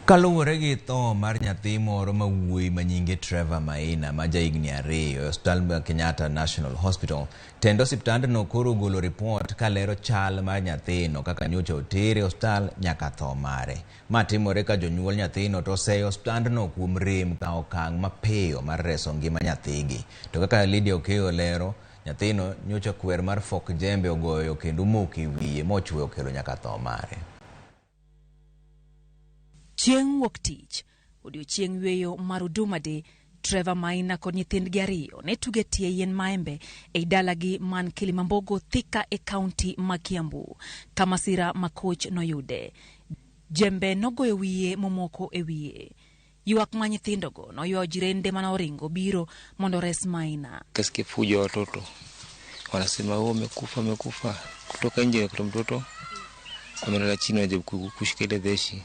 Kaluwore gi tho mar nyathi moro mawuoyi manyinge Trevor Maina ma jahigni 2 e osiptal mar Kenyatta National Hospital, tend osiptandno koro golo ripot kalero chal mar nyathino kaka nyocha otere osiptal nyaka tho mare. Ma timore ka jonyuol nyathino to oseyo osiptandno kuom rem ka okang' mapiyo mar reso ngima nyathigi. To kaka Lydia Okeyo lero, nyathino nyocha kwer mar fok jembe ogoyo kendo moko e wiye mochweyo kelo nyaka tho mare. Chieng' wuok tich, odiochieng' yweyo mar Huduma Day, Trevor Maina kod nyithindgi 2 ne tugo e tie yien maembe e dalagi man Kilimambogo, Thika e kaunti ma Kiambu, ka masira makoch noyude. Jembe nogoyo wiye momoko e wiye. Ywak ma nyithindogo noywayo jirende manoringo biro mondo res Maina. Kasikia fujo watoto wanasema amekufa kutoka nje, kwa mtoto amelala chini, ajabu kushika ile deshi.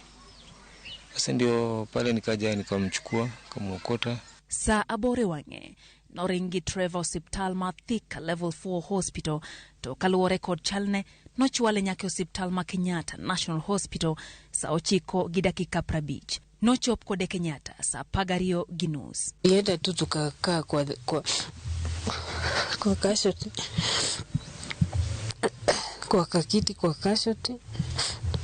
Sasa ndio pale nikaja nikamchukua kumuokota. Saa abore wang'e noringi Trevor osiptal ma Thika Level 4 Hospital, to kaluwore kod chalne nochwale nyaka osiptal ma Kenyatta National Hospital saa 9:50. Nochop kode Kenyatta saa 12:30. Yenda tu tukakaa kwa kashoti, kwa kakiti, kwa kashoti,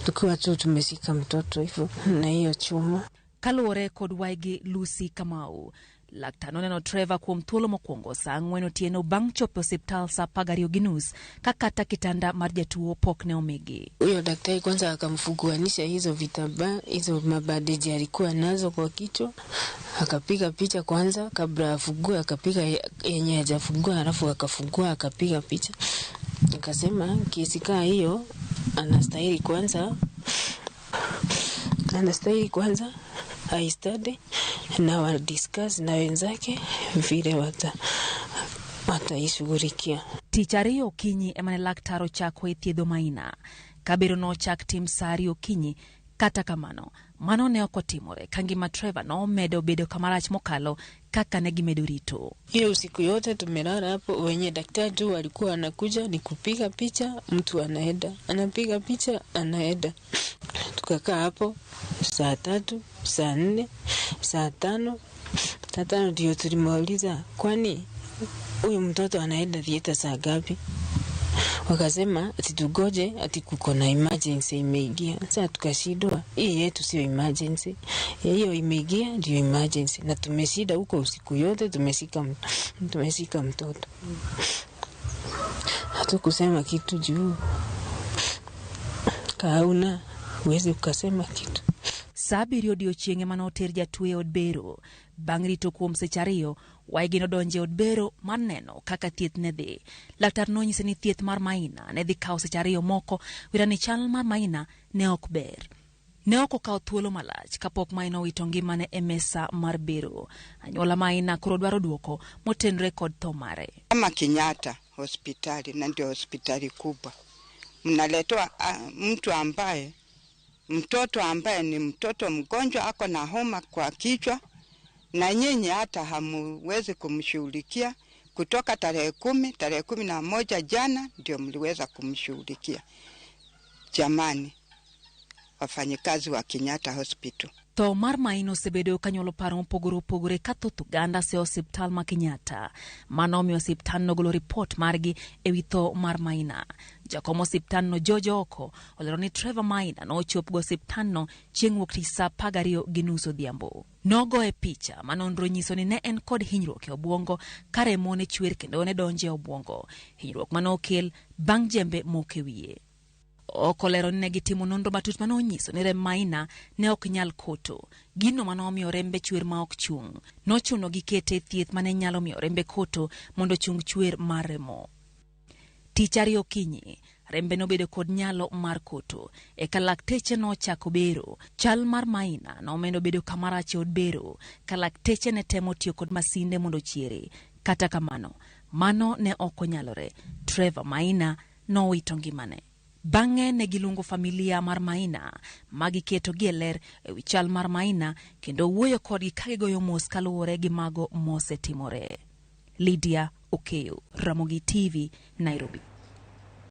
tukiwa tu tumesika mtoto hivyo na hiyo chuma. Kaluwore kod waigi Lucy Kamau, laktar noneno Trevor kuom thuolo mokwongo saa 4 otieno bang' chopo osiptal saa 12:30 kakata kitanda mar jatuo pok ne omigi. Huyo daktari kwanza akamfuguanisha hizo vitambaa, hizo mabandeji alikuwa nazo kwa kichwa, akapiga picha kwanza kabla afugue, akapiga yenye hajafugua, halafu akafugua akapiga picha. Akasema kesi kaa hiyo anastahili kwanza haistadi na wa discuss na wenzake vile wataishughulikia. Tichari okinyi emane laktar ochako e thiedho Maina. Kabiro nochak tim sari okinyi, kata kamano mano ne okotimore ka ngima Trevor nomedo bedo kamarach mokalo kaka ne gimedo rito. Hiyo usiku yote tumelala hapo, wenye daktari tu walikuwa anakuja ni kupiga picha, mtu anaenda anapiga picha anaenda. Tukakaa hapo saa 3, saa 4, saa 5. Tata ndio tulimauliza, kwani huyu mtoto anaenda thieta saa ngapi? Wakasema ati tugoje, ati kuko na emergency imeingia. Sasa tukashindwa, hii yetu sio emergency, hiyo imeingia ndio emergency, na tumeshida huko usiku yote, tumesika mtoto. Hatukusema kitu juu kauna uwezi ukasema kitu. Sabiri odiochienge manoter jatuo e od bero. Bang' rito kuom seche 2, waigi nodonje od bero mar neno kaka thieth ne dhi. Laktar nonyise ni thieth mar Maina ne dhi kawo seche 2 moko, wira ni chal mar Maina ne ok ber. Ne ok okawo thuolo malach kapok Maina owito ngimane e mesa mar bero. Anyuola Maina koro dwaro duoko motenre kod tho mare. Kama Kenyatta hospitali na ndio hospitali kubwa, mnaletwa mtoto ambaye ni mtoto mgonjwa, ako na homa kwa kichwa, na nyinyi hata hamuwezi kumshughulikia. Kutoka tarehe 11 jana ndio mliweza kumshughulikia. Jamani, wafanyikazi wa Kenyatta Hospital. Tho mar Maina osebedo kanyuolo paro mopogore ka thoth oganda se osiptal ma Kenyatta. Mano omiyo osiptal nogolo ripot margi e wi tho mar Maina. Jakom osiptal no Jojo Oko olero ni Trevor Maina nochop go osiptal no chieng' wuok tich saa 12:30 odhiambo. Nogo e picha manonro nyiso ni ne en kod hinyruok e obwongo, karemo ne chwer kendo ne donje e obwongo. Hinyruok manokel bang' jembe moke wiye. Okolero ne gitimo nonro matut manonyiso ni rem Maina ne ok nyal koto. Gino manomiyo rembe chwer ma ok chung. Nochuno gikete thieth mane nyalo miyo rembe koto mondo chung chwer mar remo. Tich 2 okinyi, rembe nobedo kod nyalo mar koto. Eka Lakteche nochako bero. Chal mar Maina nomedo bedo kamarach od bero, ka Lakteche ne temo tiyo kod masinde mondo chiere. Kata kamano, mano ne ok onyalore. Trevor Maina nowito ngimane. Bang'e ne gilungo familia mar Maina, magiketo gi ler e wi chal mar Maina kendo wuoyo kodgi ka gigoyo mos kaluwore gi mago mosetimore. Lydia Okeyo, Ramogi TV, Nairobi.